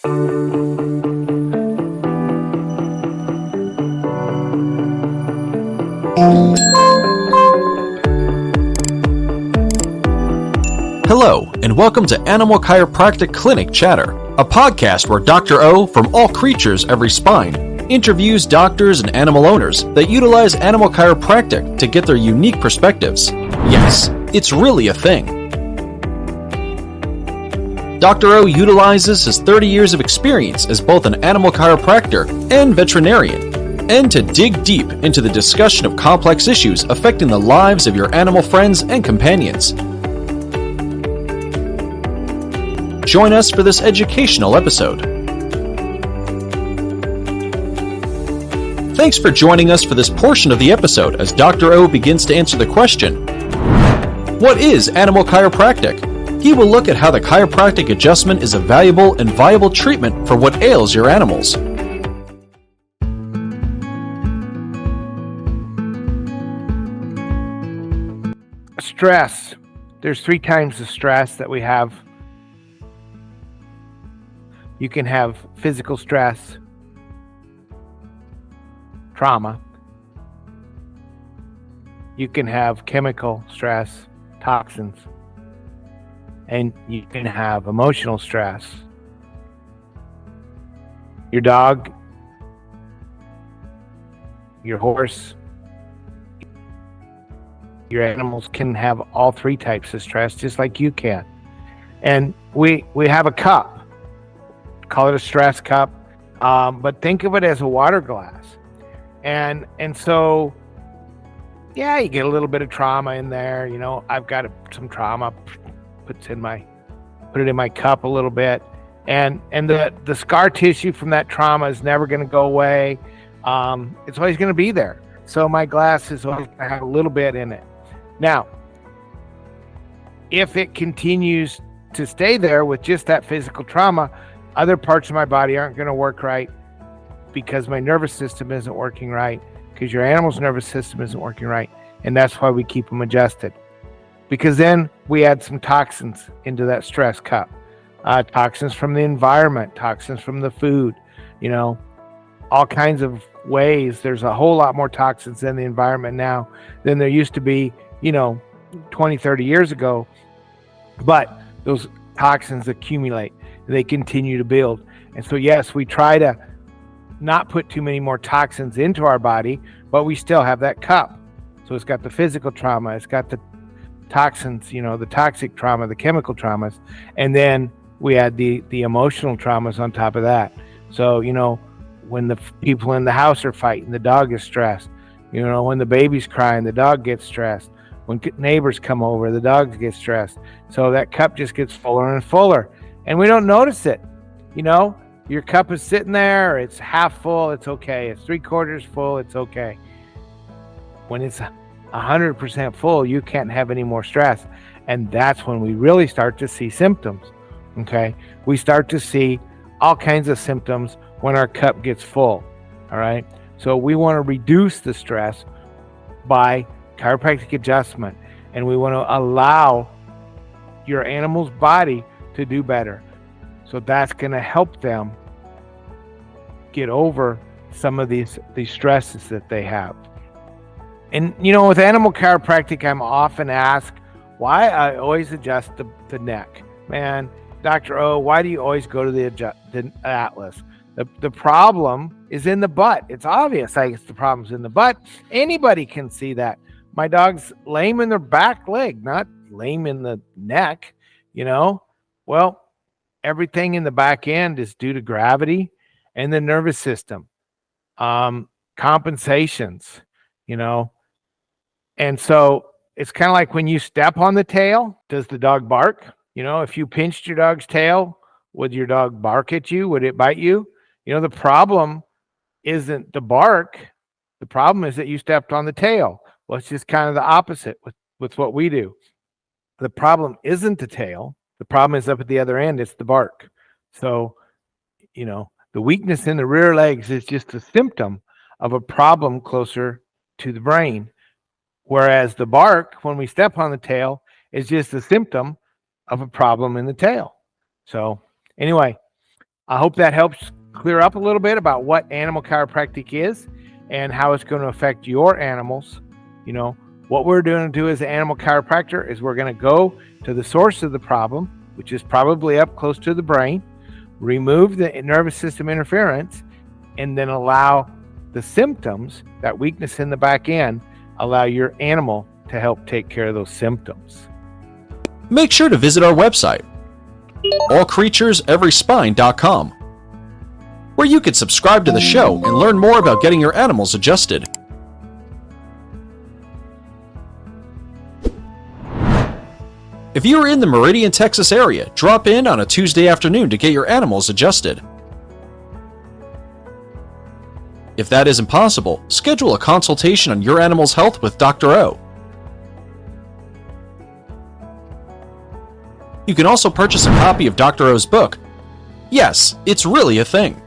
Hello, and welcome to Animal Chiropractic Clinic Chatter, a podcast where Dr. O from All Creatures Every Spine interviews doctors and animal owners that utilize animal chiropractic to get their unique perspectives. Yes, it's really a thing. Dr. O utilizes his 30 years of experience as both an animal chiropractor and veterinarian, and to dig deep into the discussion of complex issues affecting the lives of your animal friends and companions. Join us for this educational episode. Thanks for joining us for this portion of the episode as Dr. O begins to answer the question, what is animal chiropractic? He will look at how the chiropractic adjustment is a valuable and viable treatment for what ails your animals. Stress. There's 3 types of stress that we have. You can have physical stress, trauma. You can have chemical stress, toxins. And you can have emotional stress. Your dog, your horse, your animals can have all 3 types of stress just like you can. And we have a cup. Call it a stress cup, but think of it as a water glass. And so, yeah, you get a little bit of trauma in there. You know, I've got some trauma, put it in my cup a little bit, and the scar tissue from that trauma is never going to go away. It's always going to be there. So my glass is always going to have a little bit in it. Now, if it continues to stay there with just that physical trauma, other parts of my body aren't going to work right because my nervous system isn't working right, because your animal's nervous system isn't working right. And that's why we keep them adjusted. Because then we add some toxins into that stress cup. Toxins from the environment, toxins from the food, you know, all kinds of ways. There's a whole lot more toxins in the environment now than there used to be, 20, 30 years ago. But those toxins accumulate. They continue to build. And so, yes, we try to not put too many more toxins into our body, but we still have that cup. So it's got the physical trauma, it's got the toxins, the toxic trauma, the chemical traumas, and then we add the emotional traumas on top of that. So, when the people in the house are fighting, the dog is stressed. When the baby's crying, the dog gets stressed. When neighbors come over, the dogs get stressed. So that cup just gets fuller and fuller. And we don't notice it. Your cup is sitting there, it's half full, it's okay. It's 3/4 full, it's okay. When it's 100% full, you can't have any more stress. And that's when we really start to see symptoms. Okay? We start to see all kinds of symptoms when our cup gets full. All right? So we want to reduce the stress by chiropractic adjustment. And we want to allow your animal's body to do better. So that's going to help them get over some of these stresses that they have. And, with animal chiropractic, I'm often asked why I always adjust the neck. Man, Dr. O, why do you always go to the Atlas? The problem is in the butt. It's obvious the problem's in the butt. Anybody can see that. My dog's lame in their back leg, not lame in the neck, Well, everything in the back end is due to gravity and the nervous system, compensations, And so it's kind of like when you step on the tail, does the dog bark? If you pinched your dog's tail, would your dog bark at you? Would it bite you? The problem isn't the bark. The problem is that you stepped on the tail. Well, it's just kind of the opposite with what we do. The problem isn't the tail. The problem is up at the other end. It's the bark. So, the weakness in the rear legs is just a symptom of a problem closer to the brain. Whereas the bark, when we step on the tail, is just a symptom of a problem in the tail. So anyway, I hope that helps clear up a little bit about what animal chiropractic is and how it's going to affect your animals. You know, what we're going to do as an animal chiropractor is we're going to go to the source of the problem, which is probably up close to the brain, remove the nervous system interference, and then allow the symptoms, that weakness in the back end, allow your animal to help take care of those symptoms. Make sure to visit our website, allcreatureseveryspine.com, where you can subscribe to the show and learn more about getting your animals adjusted. If you are in the Meridian, Texas area, drop in on a Tuesday afternoon to get your animals adjusted. If that isn't possible, schedule a consultation on your animal's health with Dr. O. You can also purchase a copy of Dr. O's book. Yes, it's really a thing.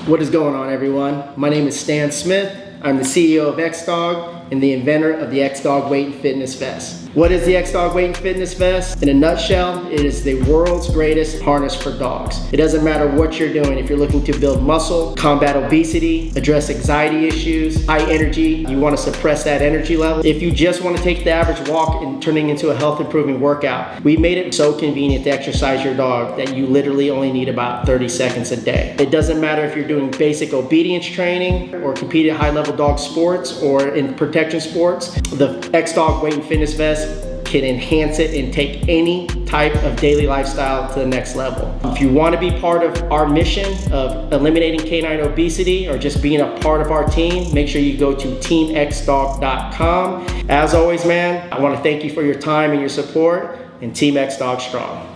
What is going on, everyone? My name is Stan Smith. I'm the CEO of X-Dog and the inventor of the X-Dog Weight and Fitness Vest. What is the X-Dog Weight and Fitness Vest? In a nutshell, it is the world's greatest harness for dogs. It doesn't matter what you're doing. If you're looking to build muscle, combat obesity, address anxiety issues, high energy, you want to suppress that energy level. If you just want to take the average walk and turning into a health improving workout, we made it so convenient to exercise your dog that you literally only need about 30 seconds a day. It doesn't matter if you're doing basic obedience training or compete at high level dog sports or in protection sports. The X-Dog Weight and Fitness Vest can enhance it and take any type of daily lifestyle to the next level. If you want to be part of our mission of eliminating canine obesity or just being a part of our team, make sure you go to teamxdog.com. As always, man, I want to thank you for your time and your support, and Team X-Dog strong.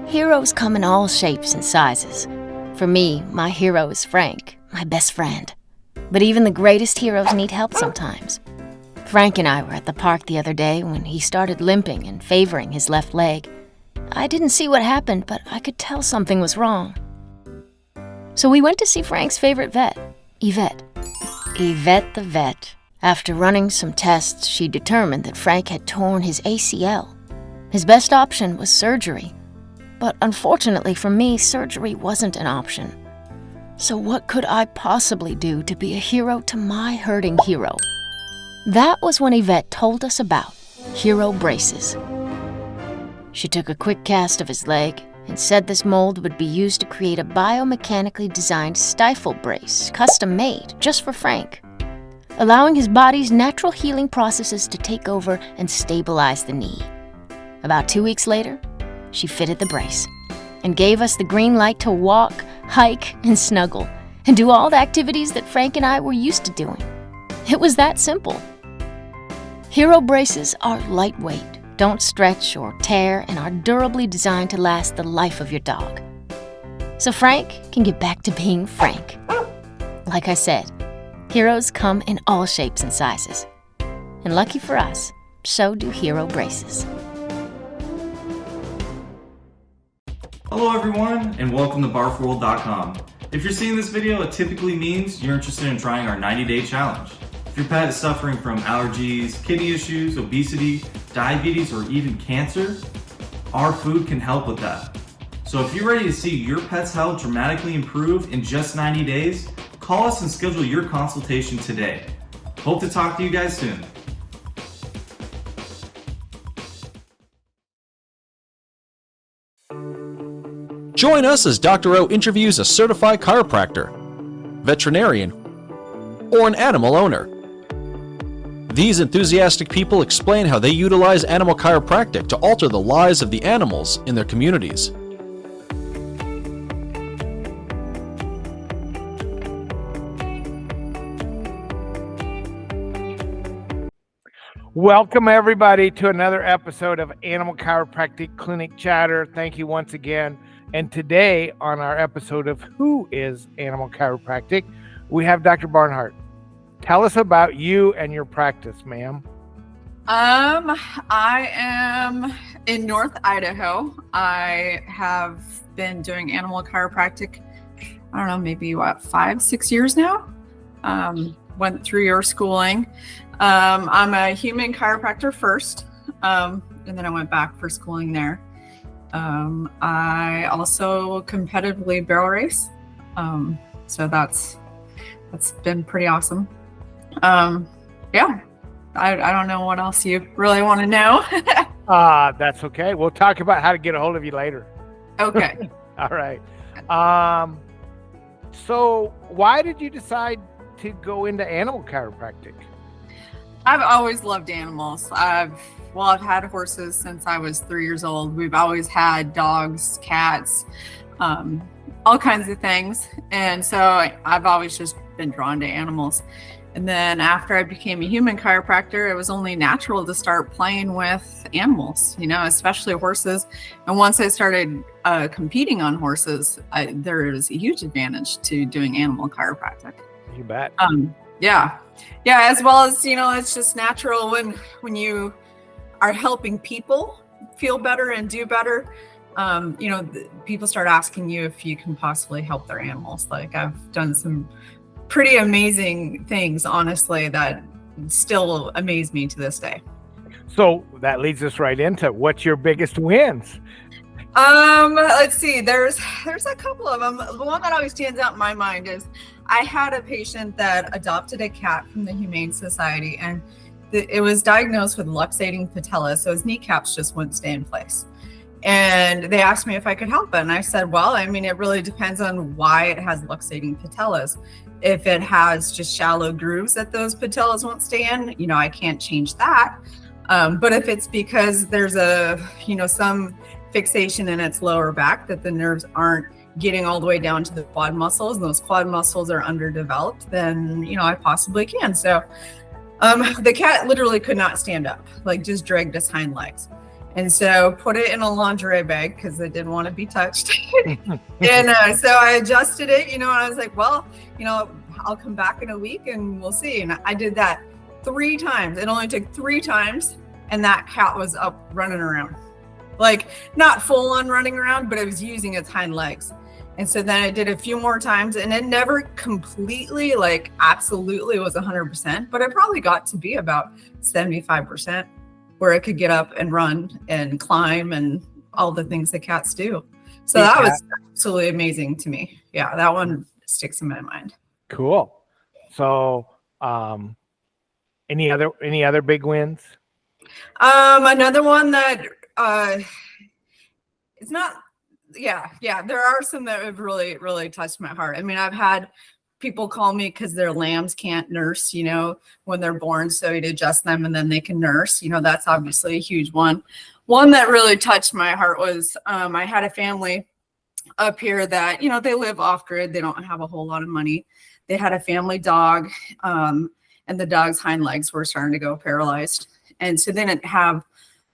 Heroes come in all shapes and sizes. For me, my hero is Frank, my best friend. But even the greatest heroes need help sometimes. Frank and I were at the park the other day when he started limping and favoring his left leg. I didn't see what happened, but I could tell something was wrong. So we went to see Frank's favorite vet, Yvette. Yvette the vet. After running some tests, she determined that Frank had torn his ACL. His best option was surgery. But unfortunately for me, surgery wasn't an option. So what could I possibly do to be a hero to my hurting hero? That was when Yvette told us about Hero Braces. She took a quick cast of his leg and said this mold would be used to create a biomechanically designed stifle brace, custom made just for Frank, allowing his body's natural healing processes to take over and stabilize the knee. About 2 weeks later, she fitted the brace and gave us the green light to walk, hike, and snuggle, and do all the activities that Frank and I were used to doing. It was that simple. Hero braces are lightweight, don't stretch or tear, and are durably designed to last the life of your dog. So Frank can get back to being Frank. Like I said, heroes come in all shapes and sizes. And lucky for us, so do Hero Braces. Hello everyone, and welcome to barfworld.com. If you're seeing this video, it typically means you're interested in trying our 90-day challenge. If your pet is suffering from allergies, kidney issues, obesity, diabetes, or even cancer, our food can help with that. So if you're ready to see your pet's health dramatically improve in just 90 days, call us and schedule your consultation today. Hope to talk to you guys soon. Join us as Dr. O interviews a certified chiropractor, veterinarian, or an animal owner. These enthusiastic people explain how they utilize animal chiropractic to alter the lives of the animals in their communities. Welcome, everybody, to another episode of Animal Chiropractic Clinic Chatter. Thank you once again. And today, on our episode of Who is Animal Chiropractic, we have Dr. Barnhart. Tell us about you and your practice, ma'am. I am in North Idaho. I have been doing animal chiropractic, I don't know, maybe 5-6 years now. Went through your schooling. I'm a human chiropractor first, and then I went back for schooling there. I also competitively barrel race, so that's been pretty awesome. Yeah. I don't know what else you really want to know. That's okay. We'll talk about how to get a hold of you later. Okay. All right. So why did you decide to go into animal chiropractic? I've always loved animals. I've had horses since I was 3 years old. We've always had dogs, cats, all kinds of things. And so I've always just been drawn to animals. And then after I became a human chiropractor, it was only natural to start playing with animals, especially horses. And once I started competing on horses, there is a huge advantage to doing animal chiropractic. You bet. Yeah. As well as, it's just natural when you are helping people feel better and do better. People start asking you if you can possibly help their animals. Like I've done some pretty amazing things, honestly, that still amaze me to this day. So that leads us right into what's your biggest wins? Let's see. There's a couple of them. The one that always stands out in my mind is I had a patient that adopted a cat from the Humane Society, and it was diagnosed with luxating patella, so his kneecaps just wouldn't stay in place. And they asked me if I could help it, and I said, well, it really depends on why it has luxating patellas. If it has just shallow grooves that those patellas won't stay in, I can't change that. But if it's because there's some fixation in its lower back that the nerves aren't getting all the way down to the quad muscles, and those quad muscles are underdeveloped, then, I possibly can. So the cat literally could not stand up, like just dragged his hind legs. And so put it in a lingerie bag because it didn't want to be touched. And so I adjusted it, and I was like, well, I'll come back in a week and we'll see. And I did that 3 times. It only took 3 times. And that cat was up running around, like not full on running around, but it was using its hind legs. And so then I did a few more times, and it never completely, like absolutely was 100%, but it probably got to be about 75%. Where it could get up and run and climb and all the things that cats do. So that was absolutely amazing to me. Yeah, that one sticks in my mind. Cool. So any other big wins? Another one that it's not, there are some that have really, really touched my heart. I've had people call me because their lambs can't nurse, when they're born. So you'd adjust them and then they can nurse. That's obviously a huge one. One that really touched my heart was I had a family up here that, they live off grid. They don't have a whole lot of money. They had a family dog, and the dog's hind legs were starting to go paralyzed. And so they didn't have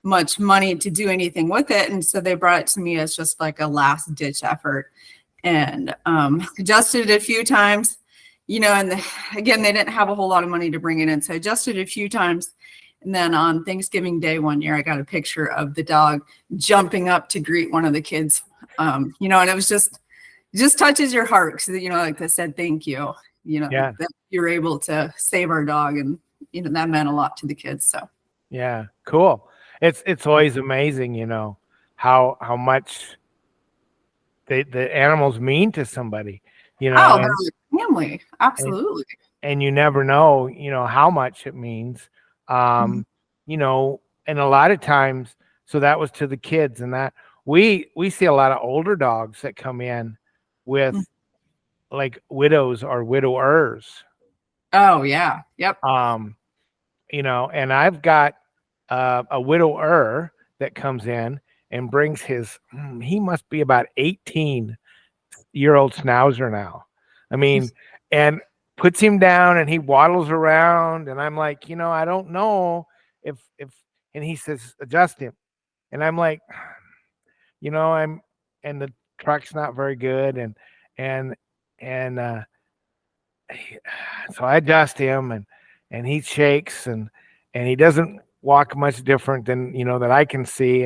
much money to do anything with it. And so they brought it to me as just like a last ditch effort. And adjusted it a few times, and again, they didn't have a whole lot of money to bring it in. So I adjusted it a few times. And then on Thanksgiving Day one year, I got a picture of the dog jumping up to greet one of the kids, and it was just touches your heart. Because, like I said, thank you, that you're able to save our dog. And, that meant a lot to the kids. So. Yeah, cool. It's always amazing, how much the animals mean to somebody, Oh, they're family. Absolutely. And you never know, how much it means. And a lot of times, so that was to the kids, and that we see a lot of older dogs that come in with like widows or widowers. Oh yeah. Yep. And I've got a widower that comes in and brings he must be about 18-year-old schnauzer now. And puts him down and he waddles around. And I'm like, I don't know if, and he says, adjust him. And I'm like, and the truck's not very good. And so I adjust him and he shakes and he doesn't walk much different than, that I can see.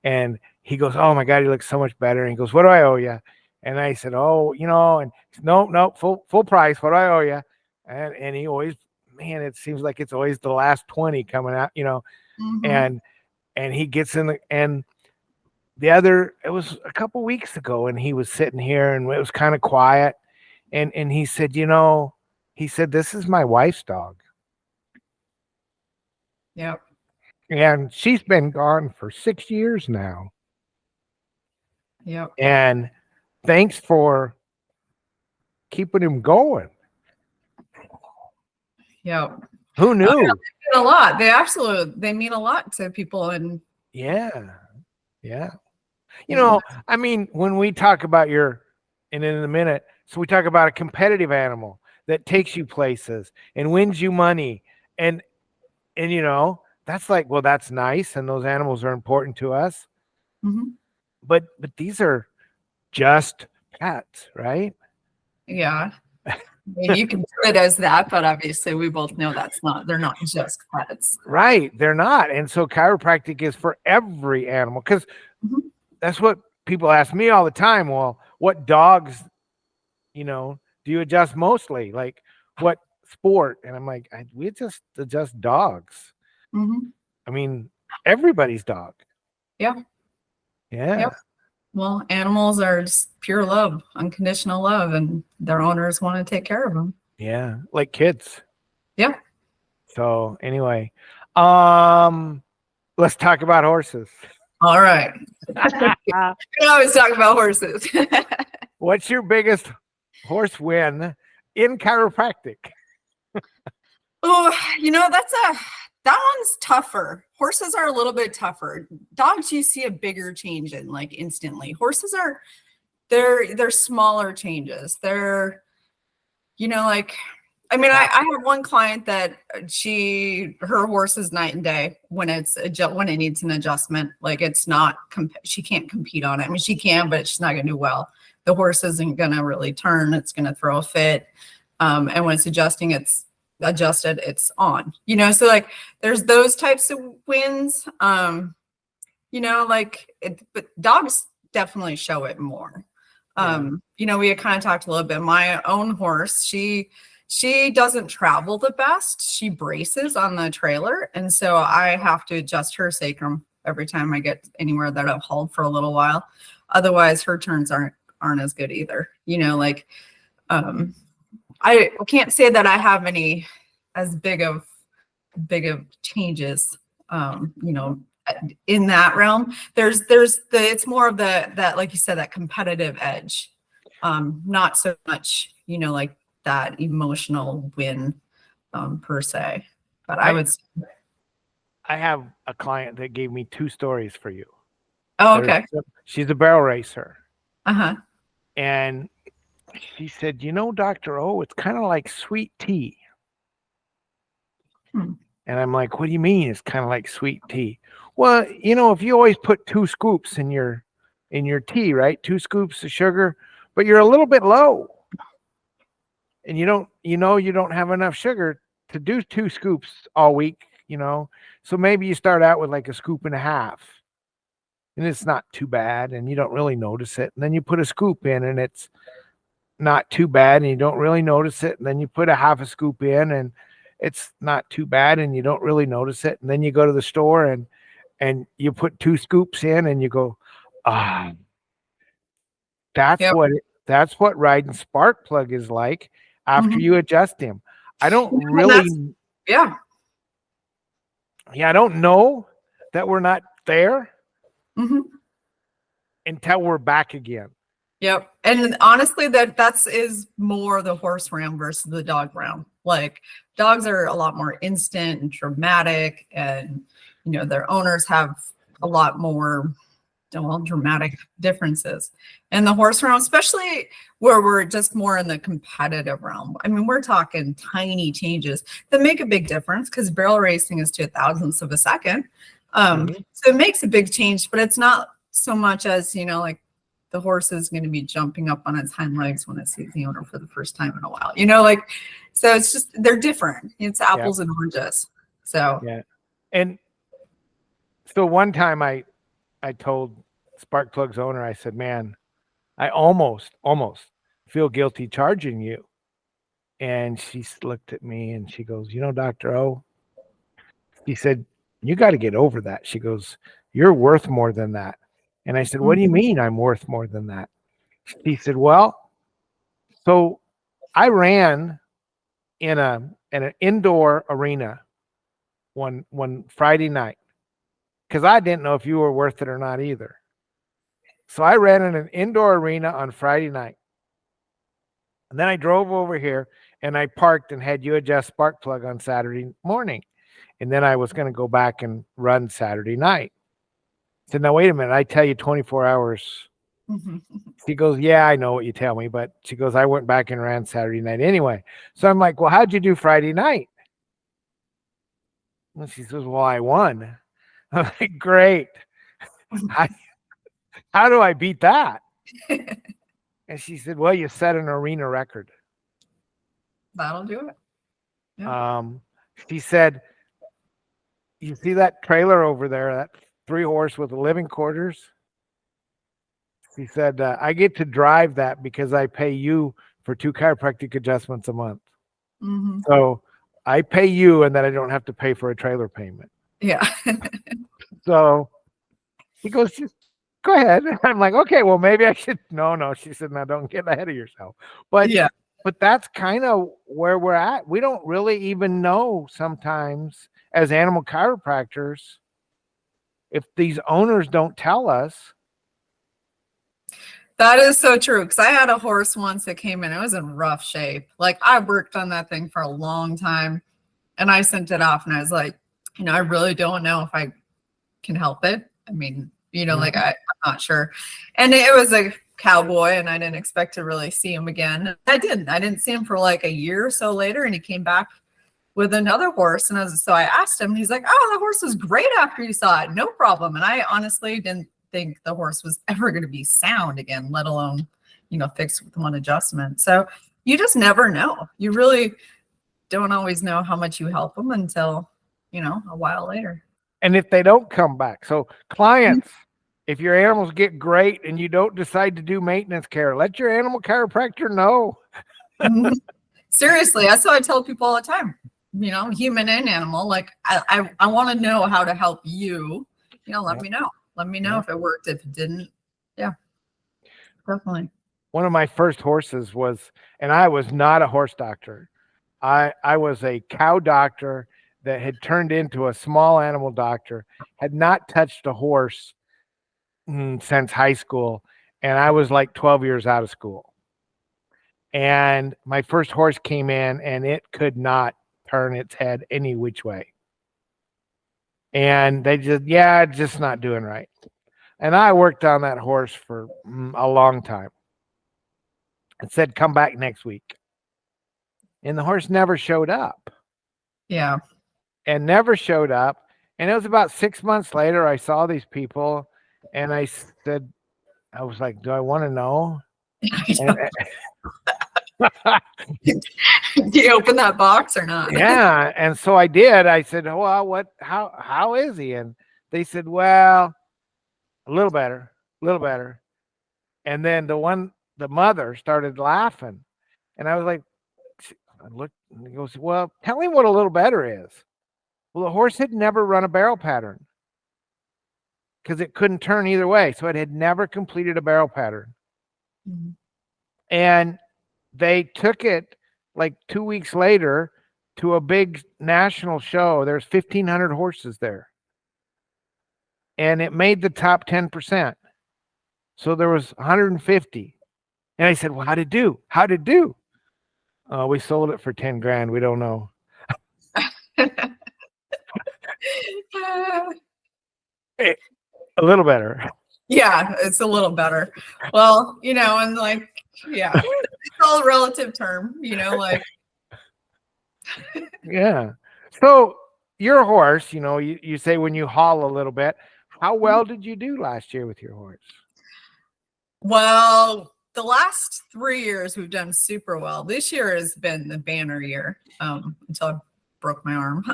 And he goes, "Oh my God, he looks so much better." And he goes, "What do I owe you?" And I said, "Oh, and no, full price. What do I owe you?" And he always, man, it seems like it's always the last 20 coming out, Mhm. and he gets in and it was a couple weeks ago, and he was sitting here and it was kind of quiet. And he said, "This is my wife's dog. Yep. And she's been gone for 6 years now. Yep. And thanks for keeping him going." Yep. Who knew? They mean a lot. They mean a lot to people. And Yeah. I mean, when we talk about and in a minute, so we talk about a competitive animal that takes you places and wins you money. And that's like, well, that's nice. And those animals are important to us. Mhm. But these are just pets, right? Yeah. I mean, you can put it as that, but obviously we both know they're not just pets. Right. They're not. And so chiropractic is for every animal, because Mhm. that's what people ask me all the time. Well, what dogs, do you adjust mostly? Like what sport? And I'm like, we just adjust dogs. Mhm. I mean, everybody's dog. Yeah. Yeah. Yep. Well, animals are just pure love, unconditional love, and their owners want to take care of them. Yeah. Like kids. Yeah. So anyway, let's talk about horses. All right. I always talk about horses. What's your biggest horse win in chiropractic? Oh, that one's tougher. Horses are a little bit tougher. Dogs, you see a bigger change in like instantly. Horses they're smaller changes. They're, I have one client that her horse is night and day when when it needs an adjustment. Like it's not, she can't compete on it. I mean, she can, but she's not going to do well. The horse isn't going to really turn. It's going to throw a fit. And when it's adjusting, it's adjusted, it's on, so like there's those types of wins. But dogs definitely show it more. We had kind of talked a little bit. My own horse, she doesn't travel the best. She braces on the trailer. And so I have to adjust her sacrum every time I get anywhere that I've hauled for a little while. Otherwise her turns aren't as good either. I can't say that I have any as big of changes, in that realm. It's more of that, like you said, that competitive edge, not so much, like that emotional win, per se. But I would say, I have a client that gave me 2 stories for you. oh, okay. She's a barrel racer. Uh-huh. And she said, Dr. O, it's kind of like sweet tea. And I'm like, what do you mean it's kind of like sweet tea? Well, if you always put 2 scoops in your tea, right? 2 scoops of sugar, but you're a little bit low. And you don't have enough sugar to do 2 scoops all week, So maybe you start out with like a scoop and a half. And it's not too bad, and you don't really notice it. And then you put a scoop in, and it's not too bad, and you don't really notice it. And then you put a half a scoop in, and it's not too bad, and you don't really notice it. And then you go to the store and you put 2 scoops in, and you go, that's Yep. what riding spark plug is like after Mhm. you adjust him. I don't really, Yeah. I don't know that we're not there Mm-hmm. until we're back again. Yep. And honestly, that's more the horse realm versus the dog realm. Like dogs are a lot more instant and dramatic, and their owners have a lot more dramatic differences. And the horse realm, especially where we're just more in the competitive realm. I mean, we're talking tiny changes that make a big difference, because barrel racing is to a thousandth of a second. So it makes a big change, but it's not so much as, like the horse is going to be jumping up on its hind legs when it sees the owner for the first time in a while, so it's just, they're different. It's apples and oranges. So, yeah. And So one time I told Sparkplug's owner, I said, man, I almost feel guilty charging you. And she looked at me and she goes, Dr. O, she said, you got to get over that. She goes, you're worth more than that. And I said, what do you mean I'm worth more than that? She said, well, so I ran in an indoor arena one Friday night because I didn't know if you were worth it or not either. So I ran in an indoor arena on Friday night. And then I drove over here and I parked and had you adjust Sparkplug on Saturday morning. And then I was going to go back and run Saturday night. I said, now, wait a minute. I tell you 24 hours. She goes, yeah, I know what you tell me. But she goes, I went back and ran Saturday night anyway. So I'm like, well, how'd you do Friday night? And she says, well, I won. I'm like, great. How do I beat that? And she said, well, you set an arena record. That'll do it. Yeah. She said, you see that trailer over there, that 3-horse with the living quarters? She said, I get to drive that because I pay you for 2 chiropractic adjustments a month. Mm-hmm. So I pay you and then I don't have to pay for a trailer payment. Yeah. So he goes, just go ahead. I'm like, okay, well, maybe I should. No. She said, now don't get ahead of yourself. But yeah. But that's kind of where we're at. We don't really even know sometimes as animal chiropractors if these owners don't tell us. That is so true. Because I had a horse once that came in. It was in rough shape. Like I worked on that thing for a long time. And I sent it off and I was like, I really don't know if I can help it. I mean, like I'm not sure. And it was a cowboy and I didn't expect to really see him again. I didn't see him for like a year or so later. And he came back with another horse. And so I asked him, and he's like, oh, the horse was great after you saw it. No problem. And I honestly didn't think the horse was ever going to be sound again, let alone, fixed with one adjustment. So you just never know. You really don't always know how much you help them until, a while later. And if they don't come back. So clients, if your animals get great and you don't decide to do maintenance care, let your animal chiropractor know. Seriously, that's what I tell people all the time. Human and animal. Like I want to know how to help you. Let me know. Let me know if it worked. If it didn't, yeah, definitely. One of my first horses was, and I was not a horse doctor. I was a cow doctor that had turned into a small animal doctor, had not touched a horse since high school. And I was like 12 years out of school. And my first horse came in and it could not turn its head any which way. And they just not doing right. And I worked on that horse for a long time. It said, come back next week. And the horse never showed up. Yeah. And never showed up. And it was about 6 months later, I saw these people and I said, I was like, do I want to know? Do you open that box or not? Yeah. And so I did. I said, well, how is he? And they said, well, a little better. And then the mother started laughing. And I was like, I looked, and he goes, well, tell him what a little better is. Well, the horse had never run a barrel pattern because it couldn't turn either way. So it had never completed a barrel pattern. Mm-hmm. And they took it like 2 weeks later to a big national show. There's 1,500 horses there. And it made the top 10%. So there was 150. And I said, well, how'd it do? We sold it for 10 grand. We don't know. A little better. Yeah, it's a little better. Well, and like, yeah, it's all a relative term, like. Yeah. So your horse, you say when you haul a little bit, how well did you do last year with your horse? Well, the last 3 years we've done super well. This year has been the banner year until I broke my arm.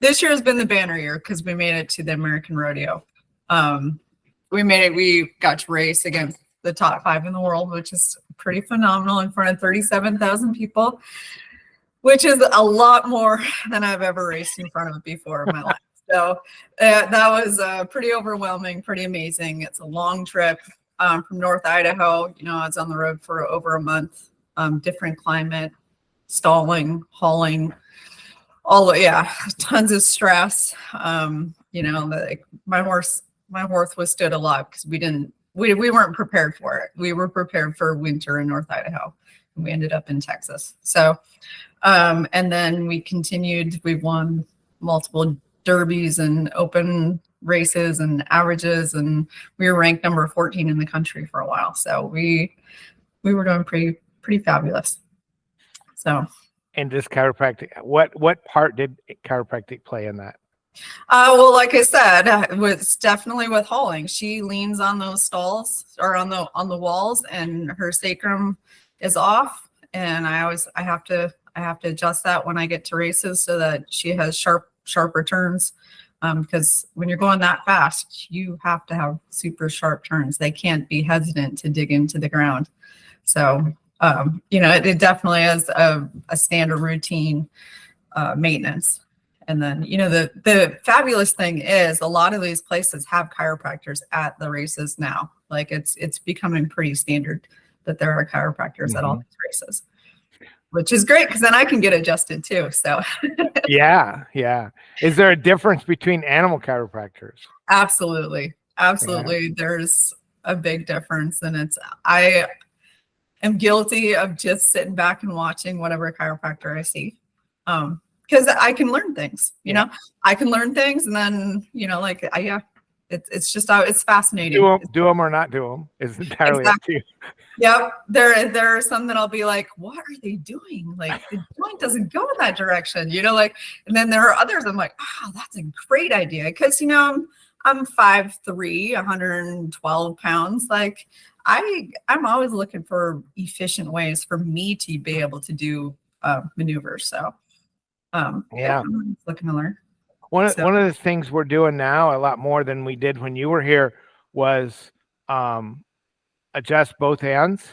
This year has been the banner year because we made it to the American Rodeo. We got to race against the top 5 in the world, which is pretty phenomenal, in front of 37,000 people, which is a lot more than I've ever raced in front of before in my life. So that was pretty overwhelming, pretty amazing. It's a long trip from North Idaho. I was on the road for over a month, different climate, stalling, hauling, tons of stress. My horse was stood a lot because we weren't prepared for it. We were prepared for winter in North Idaho, and we ended up in Texas. So, and then we continued. We won multiple derbies and open races and averages, and we were ranked number 14 in the country for a while. So we were doing pretty fabulous. So. And this chiropractic, what part did chiropractic play in that? Well, like I said, it was definitely with hauling. She leans on those stalls or on the walls, and her sacrum is off. And I have to adjust that when I get to races so that she has sharper turns. Because when you're going that fast, you have to have super sharp turns. They can't be hesitant to dig into the ground. So, it definitely is a standard routine maintenance. And then, the fabulous thing is a lot of these places have chiropractors at the races now. Like it's becoming pretty standard that there are chiropractors at all these races, which is great because then I can get adjusted too. So yeah. Is there a difference between animal chiropractors? Absolutely. Yeah. There's a big difference, and I am guilty of just sitting back and watching whatever chiropractor I see. Because I can learn things, I can learn things, and then, it's just, it's fascinating. Do them or not do them is entirely up to you. Yep. There are some that I'll be like, what are they doing? Like the joint doesn't go in that direction, and then there are others I'm like, oh, that's a great idea. Because, I'm 5'3", 112 pounds. Like I'm always looking for efficient ways for me to be able to do maneuvers. So I'm looking to learn. One of the things we're doing now, a lot more than we did when you were here, was adjust both ends,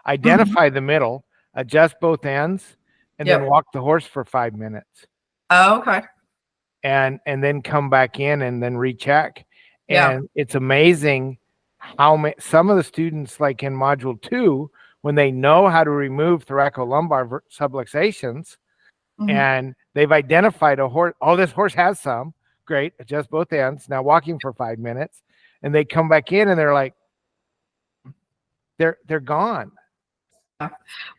identify the middle, adjust both ends, and then walk the horse for 5 minutes. Oh, okay. And then come back in and then recheck. And it's amazing how some of the students, like in module 2, when they know how to remove thoracolumbar subluxations, and they've identified a horse. Oh, this horse has some. Great. Adjust both ends. Now walking for 5 minutes. And they come back in and they're like, they're gone.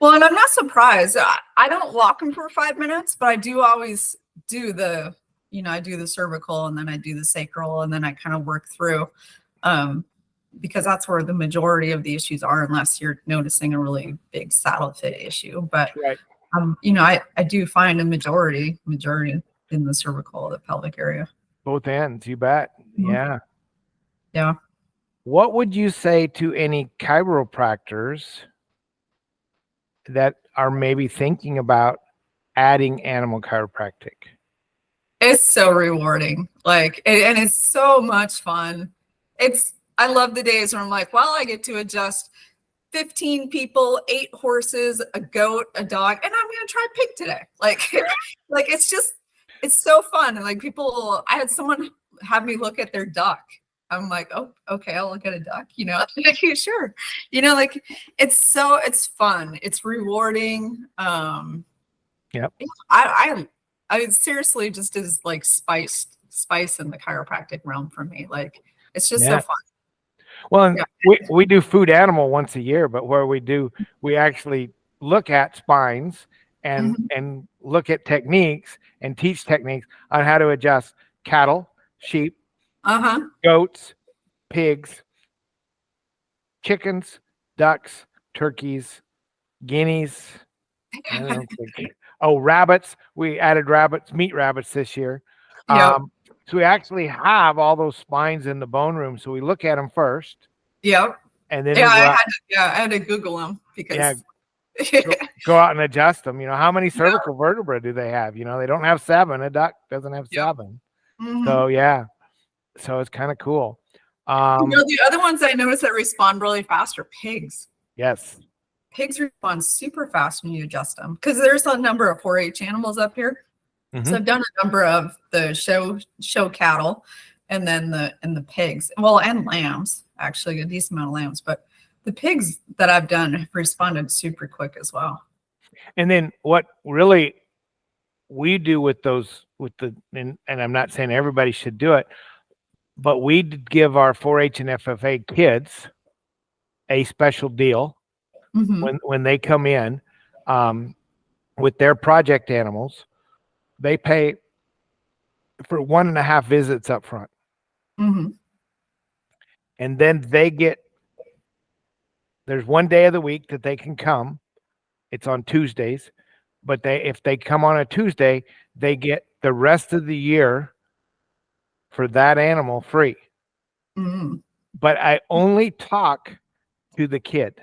Well, and I'm not surprised. I don't walk them for 5 minutes, but I do always do the, I do the cervical, and then I do the sacral, and then I kind of work through, because that's where the majority of the issues are, unless you're noticing a really big saddle fit issue. But right. I do find a majority in the cervical, the pelvic area. Both ends, you bet. Yeah. Yeah. What would you say to any chiropractors that are maybe thinking about adding animal chiropractic? It's so rewarding. And it's so much fun. I love the days where I'm like, well, I get to adjust 15 people, 8 horses, a goat, a dog, and I'm going to try pig today. It's so fun. And I had someone have me look at their duck. I'm like, oh, okay, I'll look at a duck, sure. It's fun. It's rewarding. Yep. I seriously just is like spice in the chiropractic realm for me. It's just so fun. Well, we do food animal once a year, but where we actually look at spines and look at techniques and teach techniques on how to adjust cattle, sheep, goats, pigs, chickens, ducks, turkeys, guineas. Rabbits. We added meat rabbits this year. Yep. So we actually have all those spines in the bone room. So we look at them first. Yep. And then I had to Google them because go out and adjust them. How many cervical vertebrae do they have? They don't have 7. A duck doesn't have 7. Mhm. So yeah, so it's kind of cool. The other ones I noticed that respond really fast are pigs. Yes. Pigs respond super fast when you adjust them because there's a number of 4-H animals up here. So I've done a number of the show cattle, and then the pigs, and lambs, actually a decent amount of lambs, but the pigs that I've done have responded super quick as well. And then what really we do with those, and I'm not saying everybody should do it, but we give our 4-H and FFA kids a special deal when they come in with their project animals. They pay for 1.5 visits up front. And then there's one day of the week that they can come. It's on Tuesdays, but if they come on a Tuesday, they get the rest of the year for that animal free. But I only talk to the kid.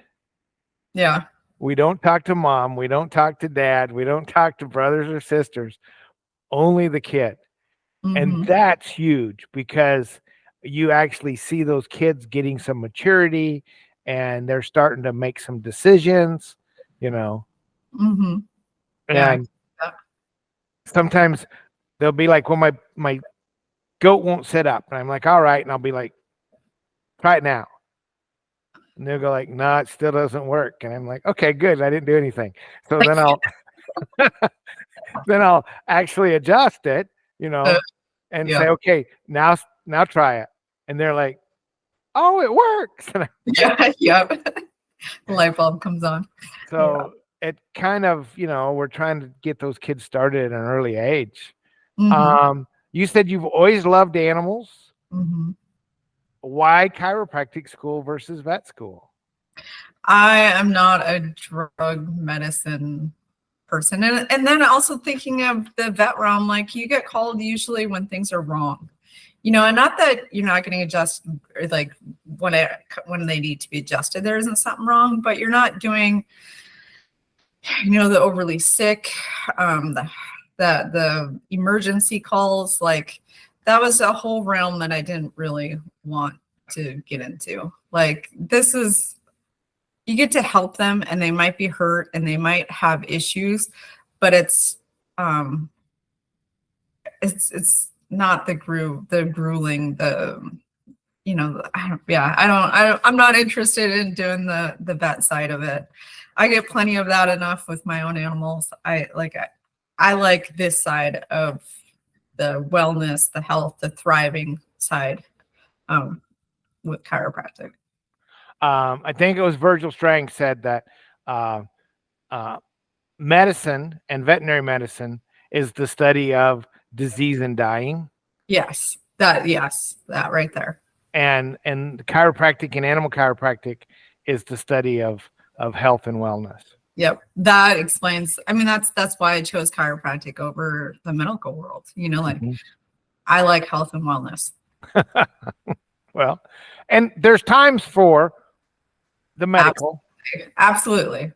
Yeah. We don't talk to mom. We don't talk to dad. We don't talk to brothers or sisters. Only the kid. And that's huge because you actually see those kids getting some maturity and they're starting to make some decisions, And sometimes they'll be like, well, my goat won't sit up. And I'm like, all right. And I'll be like, try it now. And they'll go like, no, it still doesn't work. And I'm like, okay, good. I didn't do anything. So then I'll actually adjust it, and say, okay, now try it. And they're like, oh, it works. Yep. The light bulb comes on. So it kind of, we're trying to get those kids started at an early age. You said you've always loved animals. Why chiropractic school versus vet school? I am not a drug medicine person. And then also thinking of the vet realm, like you get called usually when things are wrong, and not that you're not getting adjusted, like when they need to be adjusted, there isn't something wrong, but you're not doing, the overly sick, the emergency calls, like that was a whole realm that I didn't really want to get into. Like you get to help them and they might be hurt and they might have issues, but it's not the grueling, I'm not interested in doing the vet side of it. I get plenty of that enough with my own animals. I like this side of the wellness, the health, the thriving side with chiropractic. I think it was Virgil Strang said that medicine and veterinary medicine is the study of disease and dying. Yes, that right there. And chiropractic and animal chiropractic is the study of health and wellness. Yep, that explains. I mean, that's why I chose chiropractic over the medical world. I like health and wellness. Well, and there's times for the medical. Absolutely.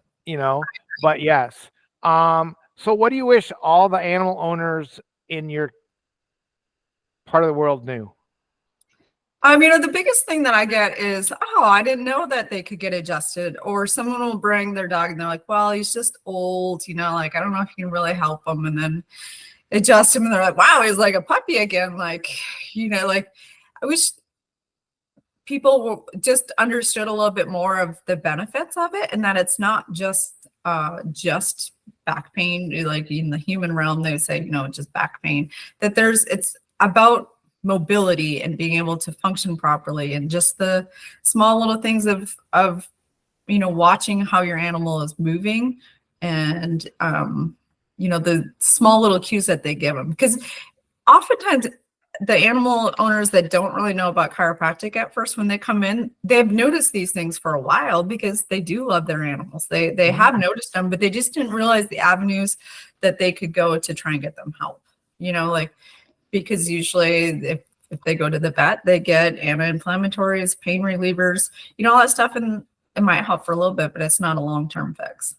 But yes. So what do you wish all the animal owners in your part of the world knew? The biggest thing that I get is, oh, I didn't know that they could get adjusted. Or someone will bring their dog and they're like, well, he's just old, I don't know if you can really help him. And then adjust him and they're like, wow, he's like a puppy again. I wish people just understood a little bit more of the benefits of it and that it's not just back pain. Like in the human realm, they say, just back pain, that it's about mobility and being able to function properly and just the small little things of watching how your animal is moving and the small little cues that they give them, because oftentimes the animal owners that don't really know about chiropractic at first, when they come in, they've noticed these things for a while because they do love their animals. They have noticed them, but they just didn't realize the avenues that they could go to try and get them help, because usually if they go to the vet, they get anti-inflammatories, pain relievers, all that stuff, and it might help for a little bit, but it's not a long-term fix.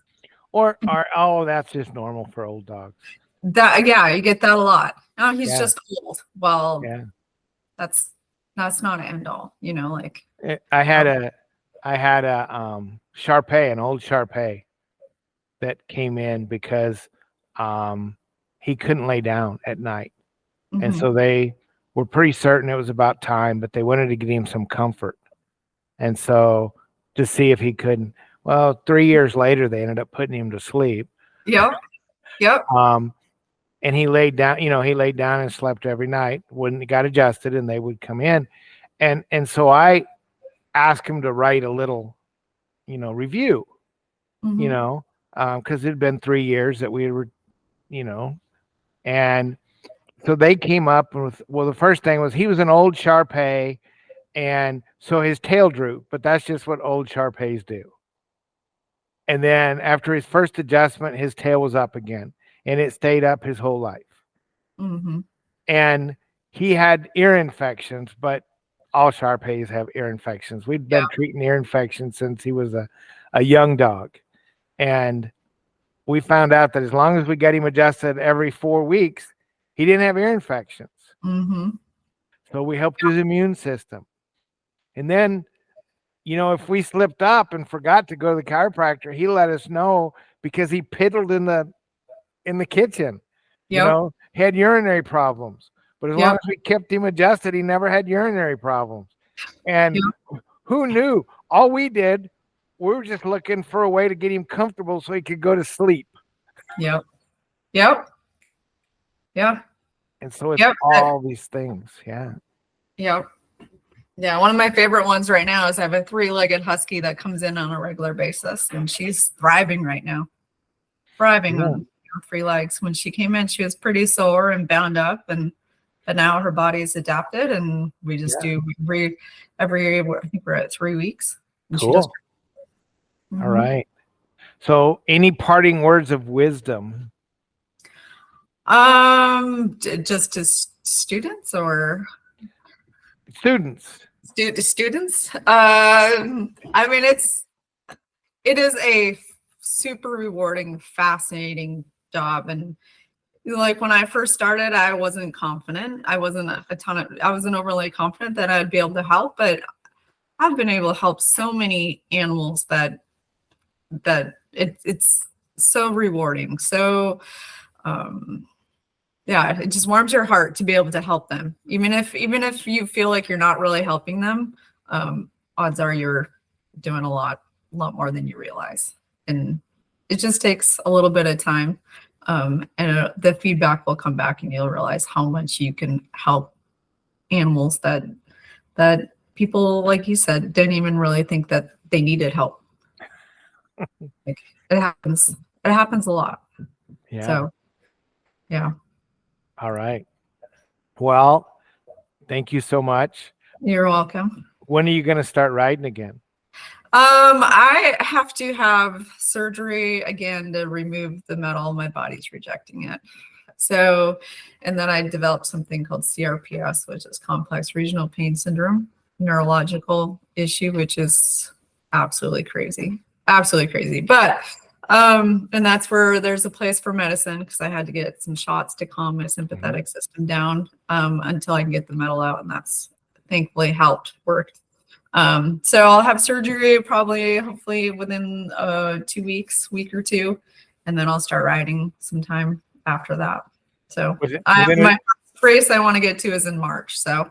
Or oh, that's just normal for old dogs. That, yeah, you get that a lot. Oh, he's Yeah. just old. Well, Yeah. that's not an end all, like. I had a Shar-Pei, an old Shar-Pei that came in because he couldn't lay down at night. And Mhm. so they were pretty certain it was about time, but they wanted to get him some comfort. And so to see if he couldn't, well, 3 years later, they ended up putting him to sleep. Yep. And he laid down, he laid down and slept every night when he got adjusted, and they would come in. And so I asked him to write a little, review, Mhm. because it had been 3 years that we were, and so they came up with, well, the first thing was he was an old Shar-Pei, and so his tail drooped, but that's just what old Shar-Peis do. And then after his first adjustment, his tail was up again, and it stayed up his whole life. Mhm. And he had ear infections, but all Shar-Peis have ear infections. We'd been treating ear infections since he was a young dog. And we found out that as long as we got him adjusted every 4 weeks, he didn't have ear infections. Mhm. So we helped his immune system. And then, if we slipped up and forgot to go to the chiropractor, he let us know because he piddled in the kitchen. Yep. He had urinary problems. But as long Yep. as we kept him adjusted, he never had urinary problems. And who knew? All we did, we were just looking for a way to get him comfortable so he could go to sleep. Yep. And so it's all these things. Yeah. Yep. Yeah, one of my favorite ones right now is I have a 3-legged husky that comes in on a regular basis, and she's thriving right now. Thriving on 3 legs. When she came in, she was pretty sore and bound up, but now her body's adapted, and we just do every I think we're at 3 weeks. And Cool. She does. All right. So any parting words of wisdom? Just to students or Students. students. I mean, it is a super rewarding, fascinating job. And like when I first started, I wasn't confident. I wasn't overly confident that I'd be able to help, but I've been able to help so many animals that it's so rewarding. So, yeah, it just warms your heart to be able to help them. Even if you feel like you're not really helping them, odds are you're doing a lot more than you realize. And it just takes a little bit of time. And the feedback will come back, and you'll realize how much you can help animals that people, like you said, didn't even really think that they needed help. Like, it happens a lot. Yeah. So, yeah. All right. Well, thank you so much. You're welcome. When are you going to start riding again? I have to have surgery again to remove the metal. My body's rejecting it. So, and then I developed something called CRPS, which is complex regional pain syndrome, neurological issue, which is absolutely crazy. But, and that's where there's a place for medicine, because I had to get some shots to calm my sympathetic system down, until I can get the metal out. And that's thankfully worked. So I'll have surgery hopefully within 2 weeks, week or two, and then I'll start riding sometime after that. So my first race I want to get to is in March. So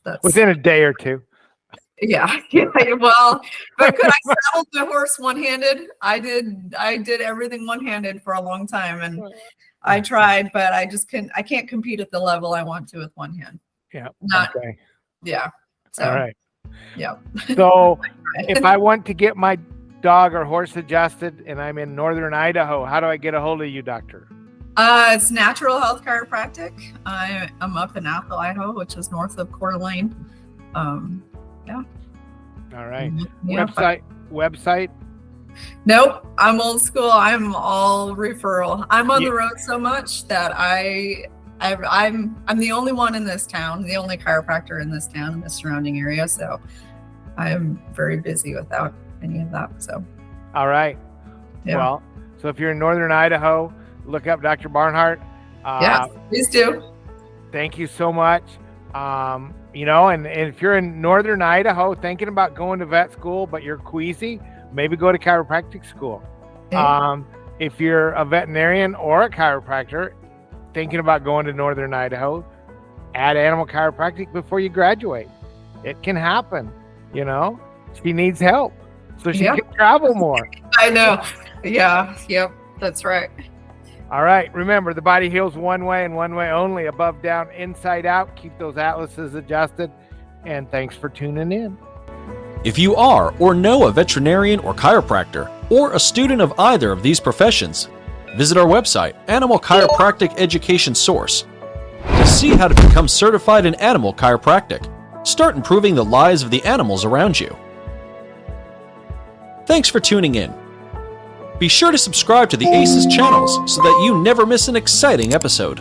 that's within a day or two. Yeah. Well, but could I saddle the horse one-handed? I did everything one-handed for a long time, and I tried, but I can't compete at the level I want to with one hand. Yeah. Okay. Yeah. So, all right. Yeah. So if I want to get my dog or horse adjusted and I'm in northern Idaho, how do I get a hold of you, doctor? It's Natural Health Chiropractic. I'm up in Athol, Idaho, which is north of Coeur d'Alene. Yeah. All right. Yeah. Website? Nope. I'm old school. I'm all referral. I'm on the road so much that I'm the only one in this town, the only chiropractor in this town, in the surrounding area. So I'm very busy without any of that. So. All right. Yeah. Well, so if you're in northern Idaho, look up Dr. Barnhart. Yes, please do. Thank you so much. And if you're in northern Idaho thinking about going to vet school, but you're queasy, maybe go to chiropractic school. Okay. If you're a veterinarian or a chiropractor thinking about going to northern Idaho, add Animal Chiropractic before you graduate. It can happen, She needs help, so she can travel more. I know. Yeah. Yep. That's right. All right. Remember, the body heals one way and one way only, above, down, inside out. Keep those atlases adjusted. And thanks for tuning in. If you are or know a veterinarian or chiropractor, or a student of either of these professions, visit our website, Animal Chiropractic Education Source, to see how to become certified in animal chiropractic. Start improving the lives of the animals around you. Thanks for tuning in. Be sure to subscribe to the ACES channels so that you never miss an exciting episode.